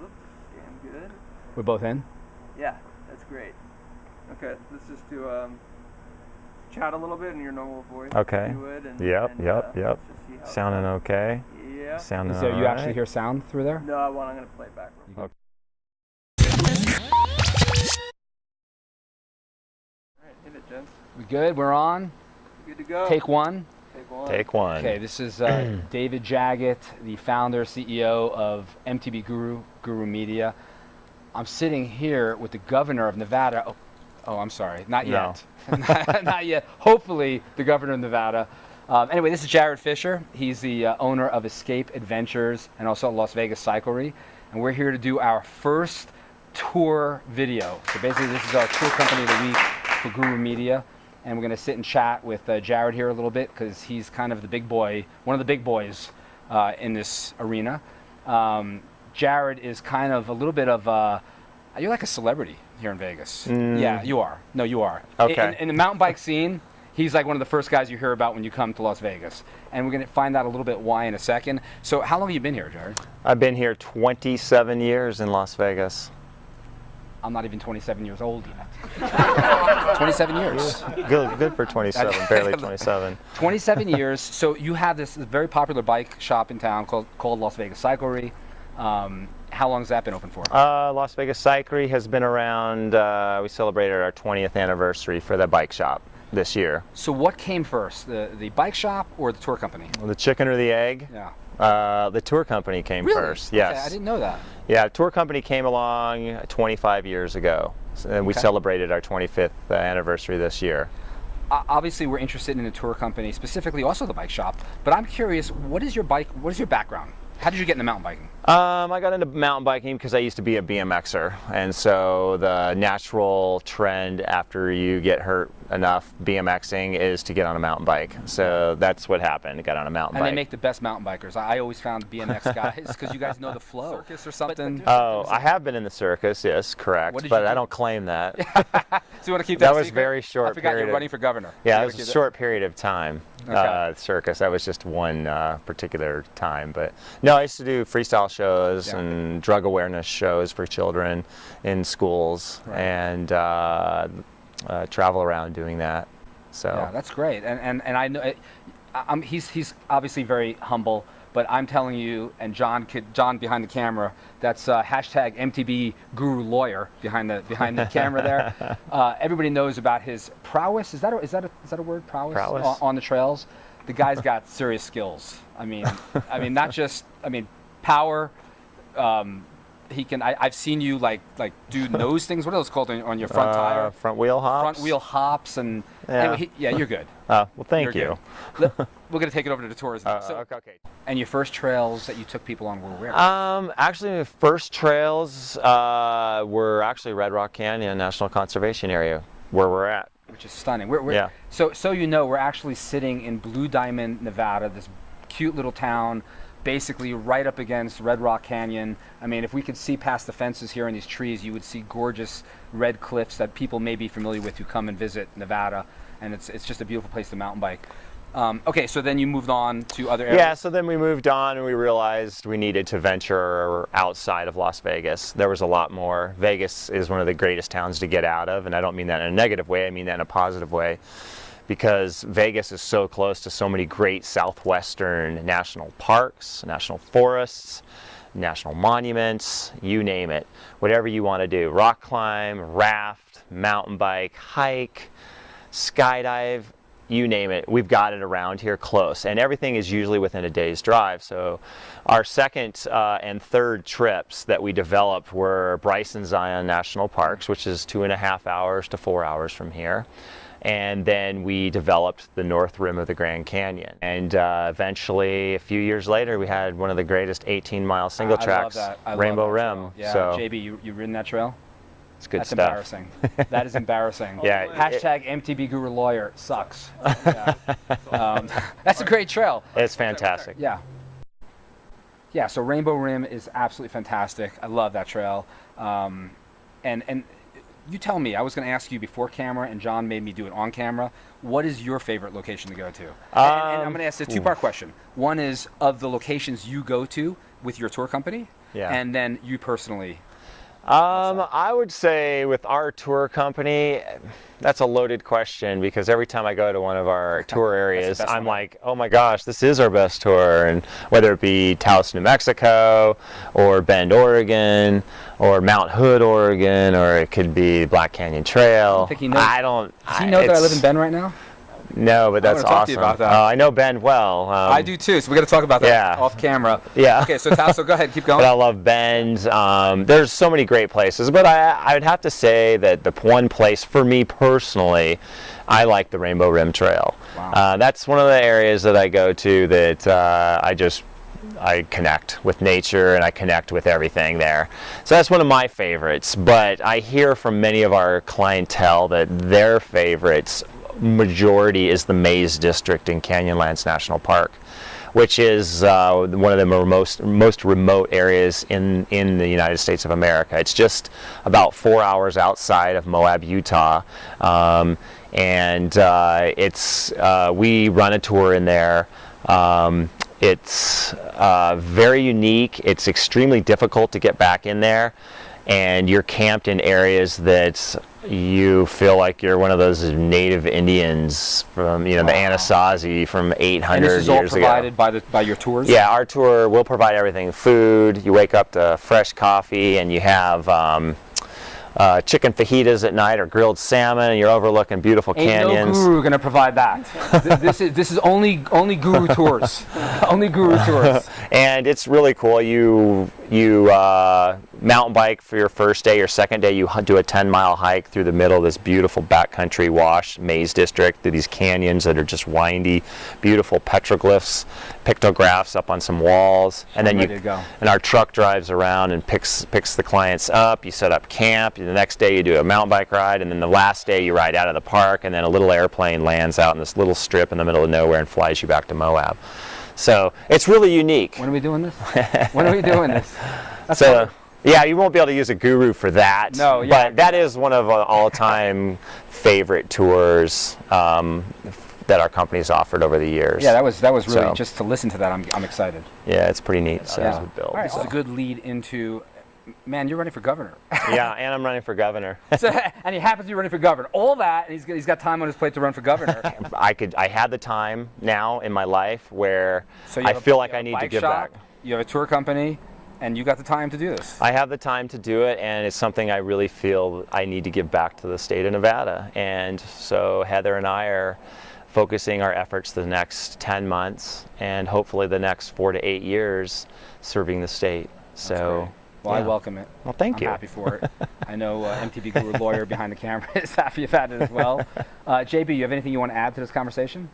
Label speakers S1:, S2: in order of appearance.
S1: looks damn good.
S2: We're both in?
S1: Yeah, that's great. Okay, let's just do chat a little bit in your normal voice.
S3: Okay.
S1: If you would, and,
S3: Yep.
S1: let's just see how
S3: Sounding okay?
S1: Yeah.
S3: Sounding
S2: So you
S3: all
S2: actually
S3: right?
S2: hear sound through there?
S1: No, I'm going to play it back.
S3: Okay.
S1: Alright, hit it, gents.
S2: We good? We're on?
S1: Good to go.
S2: Take one.
S1: Take one.
S3: Take one.
S2: Okay, this is David Jarrod, the founder, CEO of MTB Guru Media. I'm sitting here with the governor of Nevada. Oh, I'm sorry. Not yet. Not yet. Hopefully, the governor of Nevada. Anyway, this is Jarrod Fisher. He's the owner of Escape Adventures and also Las Vegas Cyclery. And we're here to do our first tour video. So basically, this is our tour company of the week for Guru Media. And we're going to sit and chat with Jarrod here a little bit because he's kind of the big boy, one of the big boys in this arena. Jarrod is kind of a little bit of you're like a celebrity here in Vegas. Yeah, you are. No, you are.
S3: Okay.
S2: In the mountain bike scene, he's like one of the first guys you hear about when you come to Las Vegas. And we're going to find out a little bit why in a second. So how long have you been here, Jarrod?
S3: I've been here 27 years in Las Vegas.
S2: I'm not even 27 years old yet. 27 years.
S3: Good for 27, barely 27.
S2: 27 years. So you have this very popular bike shop in town called Las Vegas Cyclery. How long has that been open for?
S3: Las Vegas Cyclery has been around, we celebrated our 20th anniversary for the bike shop this year.
S2: So what came first, the bike shop or the tour company?
S3: The chicken or the egg?
S2: Yeah.
S3: The tour company came
S2: Really?
S3: first, yes.
S2: Okay, I didn't know that.
S3: Yeah, the tour company came along 25 years ago, and we celebrated our 25th anniversary this year.
S2: Obviously, we're interested in the tour company, specifically also the bike shop, but I'm curious, what is your background? How did you get into mountain biking?
S3: I got into mountain biking because I used to be a BMXer, and so the natural trend after you get hurt enough BMXing is to get on a mountain bike. So that's what happened. I got on a mountain bike.
S2: And they make the best mountain bikers. I always found BMX guys because you guys know the flow. Circus or something.
S3: Oh, I have been in the circus, yes, correct, but I don't claim that.
S2: So you want to keep that
S3: was
S2: secret?
S3: very short.
S2: I forgot
S3: period
S2: you're running for governor.
S3: Yeah, it was a short period of time.
S2: Okay.
S3: Circus. That was just one particular time, but no, I used to do freestyle shows and drug awareness shows for children in schools, and travel around doing that. So
S2: yeah, that's great, and I know he's obviously very humble, but I'm telling you, and John behind the camera, that's hashtag MTB Guru Lawyer behind the camera there. Everybody knows about his prowess. Is that a word? Prowess? On the trails. The guy's got serious skills. I mean, not just power. He can. I've seen you like do nose things. What are those called on your front tire?
S3: Front wheel hops.
S2: Front wheel hops and anyway, you're good.
S3: Well, thank you.
S2: We're gonna take it over to the tourism.
S3: Okay.
S2: And your first trails that you took people on were where?
S3: Actually, the first trails were actually Red Rock Canyon National Conservation Area, where we're at.
S2: Which is stunning.
S3: Yeah.
S2: So you know, we're actually sitting in Blue Diamond, Nevada, this cute little town, basically right up against Red Rock Canyon. I mean, if we could see past the fences here in these trees, you would see gorgeous red cliffs that people may be familiar with who come and visit Nevada, and it's just a beautiful place to mountain bike. Okay, so then you moved on to other areas.
S3: Yeah, so then we moved on and we realized we needed to venture outside of Las Vegas. There was a lot more. Vegas is one of the greatest towns to get out of, and I don't mean that in a negative way, I mean that in a positive way, because Vegas is so close to so many great southwestern national parks, national forests, national monuments, you name it. Whatever you want to do. Rock climb, raft, mountain bike, hike, skydive, you name it, we've got it around here close, and everything is usually within a day's drive. So our second and third trips that we developed were Bryce and Zion National Parks, which is 2.5 hours to 4 hours from here. And then we developed the north rim of the Grand Canyon. And eventually, a few years later, we had one of the greatest 18-mile single tracks, Rainbow Rim.
S2: Yeah,
S3: so,
S2: JB, you've ridden that trail?
S3: It's good
S2: That's
S3: stuff.
S2: Embarrassing. That is embarrassing.
S3: Yeah.
S2: Hashtag MTB Guru Lawyer sucks. Yeah. That's a great trail.
S3: It's fantastic.
S2: Yeah. Yeah, so Rainbow Rim is absolutely fantastic. I love that trail. And you tell me, I was going to ask you before camera, and John made me do it on camera. What is your favorite location to go to? And I'm going to ask a two-part question. One is, of the locations you go to with your tour company,
S3: Yeah.
S2: and then you personally?
S3: I would say with our tour company, that's a loaded question because every time I go to one of our tour areas, I'm like, oh my gosh, this is our best tour. And whether it be Taos, New Mexico, or Bend, Oregon, or Mount Hood, Oregon, or it could be Black Canyon Trail.
S2: Does he know that I live in Bend right now?
S3: No, but that's
S2: talk to you
S3: awesome.
S2: about that.
S3: I know Bend well.
S2: I do too, so we got to talk about that off camera.
S3: Yeah.
S2: Okay, so Tasso, go ahead, keep going.
S3: But I love Bend. There's so many great places, but I would have to say that the one place for me personally, I like the Rainbow Rim Trail.
S2: Wow.
S3: That's one of the areas that I go to that I connect with nature and I connect with everything there. So that's one of my favorites, but I hear from many of our clientele that their favorites majority is the Maze District in Canyonlands National Park, which is one of the most remote areas in the United States of America. It's just about 4 hours outside of Moab, Utah, and we run a tour in there. It's very unique. It's extremely difficult to get back in there, and you're camped in areas that you feel like you're one of those native Indians from the Anasazi from 800 years ago.
S2: And this is all provided by your tours?
S3: Yeah, our tour will provide everything: food. You wake up to fresh coffee, and you have chicken fajitas at night or grilled salmon, and you're overlooking beautiful canyons.
S2: Ain't no guru gonna provide that. This is only guru tours. Only guru tours.
S3: And it's really cool. You mountain bike for your first day. Your second day, you do a 10-mile hike through the middle of this beautiful backcountry wash maze district through these canyons that are just windy, beautiful petroglyphs, pictographs up on some walls. And then and our truck drives around and picks the clients up. You set up camp. The next day you do a mountain bike ride, and then the last day you ride out of the park, and then a little airplane lands out in this little strip in the middle of nowhere and flies you back to Moab. So it's really unique.
S2: When are we doing this? When are we doing this?
S3: Yeah, you won't be able to use a guru for that.
S2: No, yeah.
S3: But that is one of our all-time favorite tours that our company's offered over the years.
S2: Yeah, that was really, just to listen to that, I'm excited.
S3: Yeah, it's pretty neat. So
S2: All right, so it's a good lead into, man, you're running for governor.
S3: Yeah, and I'm running for governor.
S2: And he happens to be running for governor. All that, and he's got time on his plate to run for governor.
S3: I had the time now in my life where I feel like I need to give back.
S2: You have a tour company, and you got the time to do this.
S3: I have the time to do it, and it's something I really feel I need to give back to the state of Nevada. And so Heather and I are focusing our efforts the next 10 months and hopefully the next 4 to 8 years serving the state. So.
S2: Well, I welcome it.
S3: Well, thank you.
S2: I'm happy for it. I know MTB Guru lawyer behind the camera is happy about it as well. JB, you have anything you want to add to this conversation?